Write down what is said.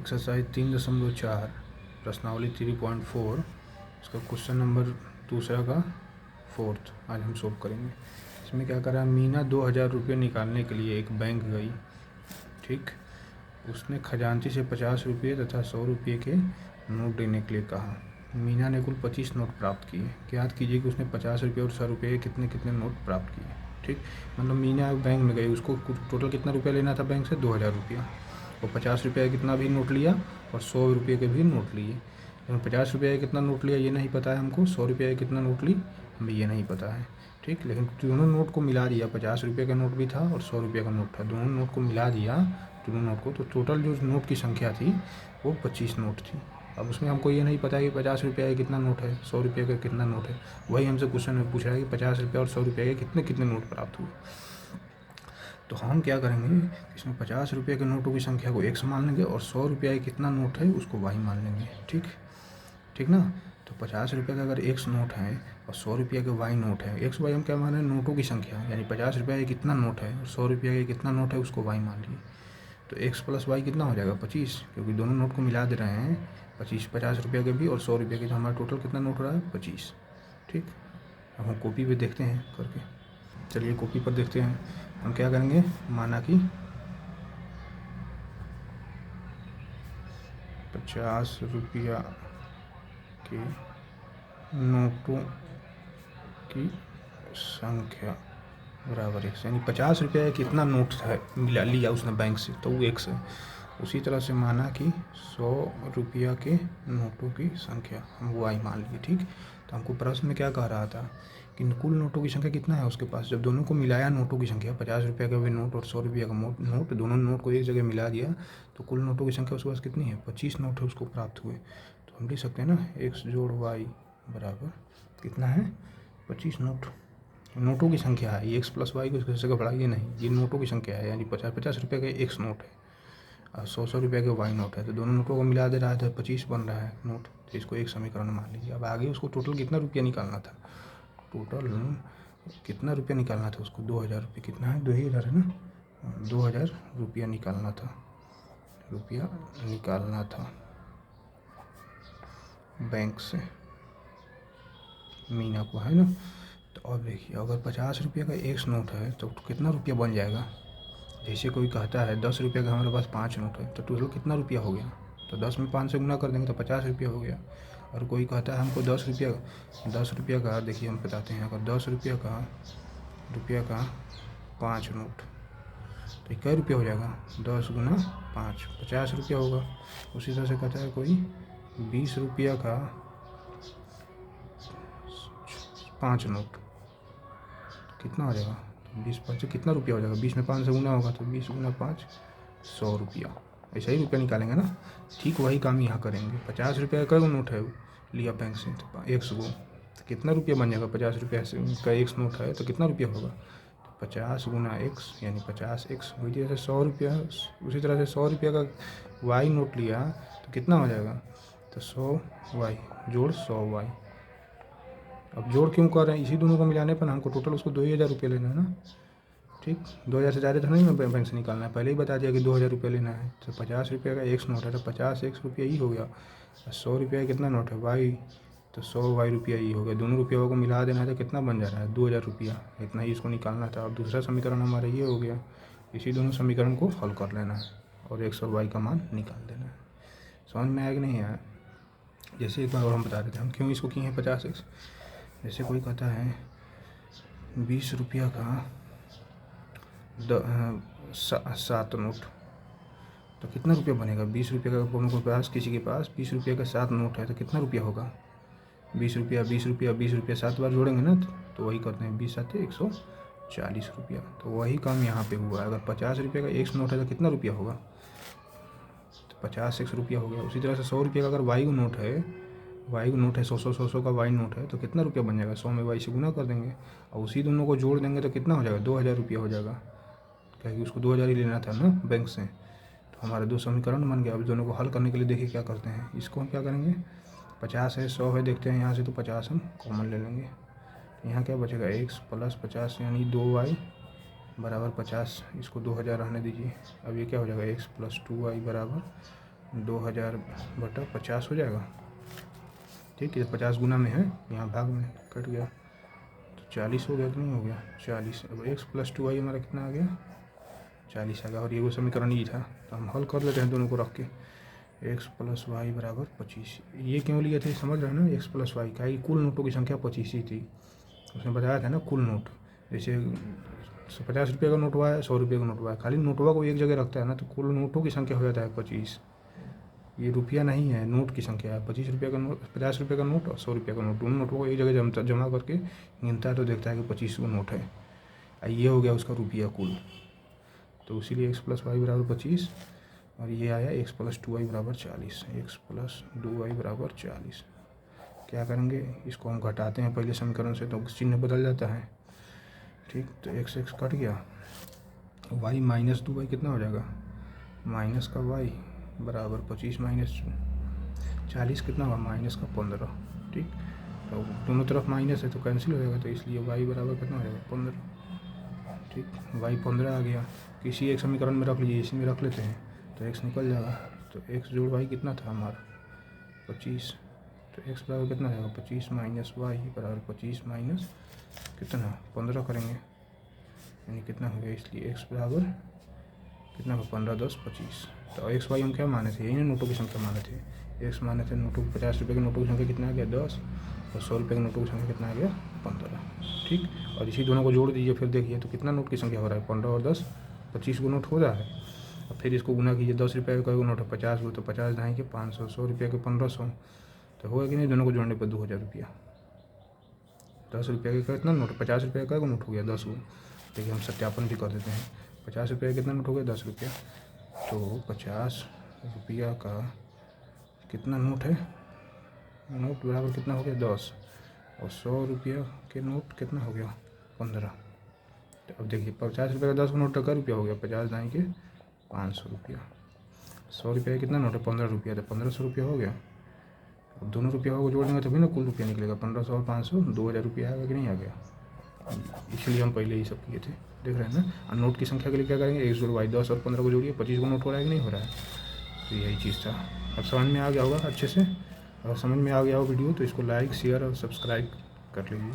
Exercise 3.4 प्रश्नावली 3.4 इसका question number दूसरा का फोर्थ आज हम सोल्व करेंगे। इसमें क्या करा, मीना 2000 रुपये निकालने के लिए एक बैंक गई। ठीक, उसने खजांची से 50 रुपये तथा 100 रुपये के नोट देने के लिए कहा। मीना ने कुल 25 नोट प्राप्त किए। ज्ञात कीजिए कि उसने 50 रुपये और 100 रुपये के कितने कितने नोट प्राप्त किए। ठीक, मतलब मीना बैंक में गई, उसको टोटल कितना रुपया लेना था बैंक से, 2000 रुपया, और 50 रुपये का कितना भी नोट लिया और 100 रुपये के भी नोट लिए। लेकिन 50 रुपये का कितना नोट लिया ये नहीं पता है हमको, 100 रुपये का कितना नोट ली हमें ये नहीं पता है। ठीक, लेकिन दोनों नोट को मिला दिया, 50 रुपये का नोट भी था और 100 रुपये का नोट था, दोनों नोट को मिला दिया, दोनों नोट को, तो टोटल जो नोट की संख्या थी वो 25 नोट थी। अब उसमें हमको ये नहीं पता कि 50 रुपये का कितना नोट है, 100 रुपये का कितना नोट है। वही हमसे क्वेश्चन में पूछ रहा है कि 50 रुपये और 100 रुपये के कितने कितने नोट प्राप्त हुए। तो हम क्या करेंगे, इसमें 50 रुपये के नोटों की संख्या को x मान लेंगे और 100 रुपये का कितना नोट है उसको y मान लेंगे। ठीक ठीक ना। तो 50 रुपये का अगर x नोट है और 100 रुपये का y नोट है, x y हम क्या मान रहे हैं, नोटों की संख्या, यानी 50 रुपये का कितना नोट है और 100 रुपये का कितना नोट है उसको y मान लिए। तो x प्लस y कितना हो जाएगा, 25, क्योंकि दोनों नोट को मिला दे रहे हैं, 25 50 रुपये के भी और 100 रुपये के, तो हमारा टोटल कितना नोट हो रहा है, 25। ठीक, अब हम कॉपी पे देखते हैं करके। चलिए कॉपी पर देखते हैं। हम क्या करेंगे, माना कि 50 रुपया के नोटों की संख्या बराबर x, यानी 50 रुपये का कितना नोट है मिला लिया उसने बैंक से, तो वो x है। उसी तरह से माना कि 100 रुपया के नोटों की संख्या हम y मान लिए। ठीक, तो हमको प्रश्न में क्या कह रहा था कि कुल नोटों की संख्या कितना है उसके पास। जब दोनों को मिलाया नोटों की संख्या, 50 रुपये का भी नोट और 100 रुपये का नोट, दोनों नोट को एक जगह मिला दिया तो कुल नोटों की संख्या उसके पास कितनी है, 25 नोट है उसको प्राप्त हुए। तो हम लिख सकते हैं ना, x जोड़ y बराबर कितना है, 25 नोट। नोटों की संख्या है, ये x प्लस वाई को इसकी जगह बढ़ाइए नहीं, ये नोटों की संख्या है, यानी 50 रुपये का x नोट है और 100 रुपये का y नोट है, तो दोनों नोटों को मिला दे रहा है तो 25 बन रहा है नोट, तो इसको एक समीकरण मान लीजिए। अब आगे उसको टोटल कितना रुपया निकालना था, टोटल कितना रुपया निकालना था उसको, 2000 रुपये, कितना है, 2000 है ना, 2000 रुपया निकालना था बैंक से मीना को, है ना। तो अब देखिए, अगर 50 रुपये का एक नोट है तो कितना रुपया बन जाएगा। जैसे कोई कहता है 10 रुपये का हमारे पास 5 नोट है, तो टोटल कितना रुपया हो गया, तो 10 में 5 से गुना कर देंगे तो 50 रुपया हो गया। और कोई कहता है हमको 10 रुपया का, देखिए हम बताते हैं, अगर 10 रुपया का 5 नोट तो क्या रुपया हो जाएगा, 10 गुना 5, 50 रुपया होगा। उसी तरह से कहता है कोई 20 रुपया का 5 नोट, कितना हो जाएगा, 20 5 से कितना रुपया हो जाएगा, 20 में 5 से गुना होगा तो 20 गुना 5, 100 रुपया। ऐसा ही रुपया निकालेंगे ना। ठीक वही काम यहाँ करेंगे। 50 रुपये का नोट है लिया बैंक से, तो एक सौ, तो कितना रुपया बन जाएगा, 50 रुपये से का एक नोट है तो कितना रुपया होगा, तो 50 गुना x यानी 50x। वही जैसे 100 रुपया, उसी तरह से 100 रुपये का y नोट लिया तो कितना हो जाएगा, तो 100y जोड़ 100y। अब जोड़ क्यों कर रहे हैं, इसी दोनों को मिलाने पर हमको टोटल उसको 2000 रुपये लेना है ना। ठीक, 2000 से ज़्यादा तो नहीं बैंक से निकालना है, पहले ही बता दिया कि 2000 रुपये लेना है। तो 50 रुपये का एक नोट है तो 50x रुपया ही हो गया, और 100 रुपये का कितना नोट है y, तो 100y रुपया ही हो गया। दोनों रुपयों को मिला देना है तो कितना बन जा रहा है, 2000 रुपया, इतना ही इसको निकालना था। और दूसरा समीकरण हमारा ये हो गया, इसी दोनों समीकरण को हल कर लेना है और x और y का मान निकाल देना है। समझ में आया कि नहीं आया। जैसे एक बार और हम बता देते हैं हम क्यों इसको किए हैं 50x। जैसे कोई कहता है 20 रुपया का 7 नोट, तो कितना रुपया बनेगा, 20 रुपये का दोनों के पास, किसी के पास 20 रुपये का 7 नोट है तो कितना रुपया होगा, 20 रुपया 20 रुपया 20 रुपया 7 बार जोड़ेंगे ना, तो वही करते हैं 20 7 140 रुपया। तो वही काम यहाँ पे हुआ है। अगर 50 रुपये का एक नोट है तो कितना रुपया होगा, तो 50x रुपया हो गया। उसी तरह से 100 रुपये का अगर y नोट है, 100 का y नोट है तो कितना रुपया बन जाएगा, 100 में y से गुना कर देंगे और उसी दोनों को जोड़ देंगे तो कितना हो जाएगा, 2000 रुपया हो जाएगा, क्योंकि उसको 2000 ही लेना था ना बैंक से। तो हमारे दो समीकरण बन गया। अब दोनों को हल करने के लिए देखिए क्या करते हैं, इसको हम क्या करेंगे, 50 है 100 है, देखते हैं यहाँ से, तो 50 हम कॉमन ले लेंगे। यहाँ क्या बचेगा, x प्लस 50 यानी 2y बराबर 50, इसको 2000 रहने दीजिए। अब ये क्या हो जाएगा, x प्लस 2y बराबर 2000/50 हो जाएगा। ठीक है, 50 गुना में है, यहाँ भाग में कट गया तो 40 हो गया कि नहीं हो गया 40। अब x + 2y हमारा कितना आ गया 40 आ गया। और ये वो समीकरण ही था, तो हम हल कर लेते हैं दोनों को रख के। x + y = 25। ये क्यों लिए थे समझ रहे हैं ना, x + y का कुल नोटों की संख्या 25 ही थी। उसने बताया था ना कुल नोट, जैसे 50 रुपये का नोट हुआ है, 100 रुपये का नोट हुआ है, खाली नोटवा को एक जगह रखता है ना तो कुल नोटों की संख्या हो जाता है 25। ये रुपया नहीं है, नोट की संख्या है। 25 रुपये का नोट, 50 रुपये का नोट और 100 रुपये का नोट, दोनों नोटों को एक जगह जमा करके गिनता है तो देखता है कि 25 वो नोट है। ये हो गया उसका रुपया कुल। तो इसीलिए x + y = 25 और ये आया x + 2y = 40। x + 2y = 40। क्या करेंगे, इसको हम घटाते हैं पहले समीकरण से तो चिन्ह बदल जाता है। ठीक, तो x कट गया, y - 2y कितना हो जाएगा, माइनस का y = 25 - 40 कितना हुआ -15। ठीक, तो दोनों तरफ माइनस है तो कैंसिल हो जाएगा, तो इसलिए y बराबर कितना हो जाएगा 15। ठीक, y 15 आ गया। किसी एक समीकरण में रख लीजिए, इसी में रख लेते हैं तो x निकल जाएगा। तो x जोड़ y कितना था हमारा 25, तो x बराबर कितना जाएगा 25 - y = 25 माइनस कितना 15 करेंगे, यानी कितना हो गया, इसलिए x बराबर कितना हो 15 × 10 = 25। तो x y हम क्या माने थे, यही ना नोटों की संख्या माने थे। x माने थे नोटों 50 रुपये के नोटों की संख्या कितना आ गया 10 और 100 रुपये के नोटों की संख्या कितना आ गया 15। ठीक, और इसी दोनों को जोड़ दीजिए, फिर देखिए तो कितना नोट की संख्या हो रहा है 15 और 10 25 गो नोट हो रहा है। और फिर इसको गुना कीजिए, 10 रुपये का नोट है 50 गो, तो 50 ढाई के 500, 100 रुपये के 1500, तो होगा कि नहीं, दोनों को जोड़ने पर 2000 रुपया। 10 रुपये का कितना नोट, 50 रुपये का नोट हो गया 10 गो। देखिए हम सत्यापन भी कर देते हैं, 50 रुपये का कितना नोट हो गया 10 रुपया। तो 50 रुपया का कितना नोट है, नोट बराबर कितना हो गया 10, और 100 रुपया के नोट कितना हो गया 15। तो अब देखिए 50 रुपये का 10 नोट का रुपया हो गया, 50 ढाई के 500 रुपया। 100 रुपये का कितना नोट है 15 रुपया, तो 1500 रुपया हो गया। अब दोनों रुपया को जोड़ देंगे तभी ना कुल रुपया निकलेगा, 1500 और 500 2000 रुपया आएगा कि नहीं आ गया। इसलिए हम पहले ही सब किए थे, देख रहे हैं ना। और नोट की संख्या के लिए क्या करेंगे, x जोड़ y, 10 और 15 को जोड़िए, 25 को नोट हो रहा है कि नहीं हो रहा है। तो यही चीज़ था। अब समझ में आ गया होगा अच्छे से। अगर समझ में आ गया हो वीडियो तो इसको लाइक शेयर और सब्सक्राइब कर लीजिए।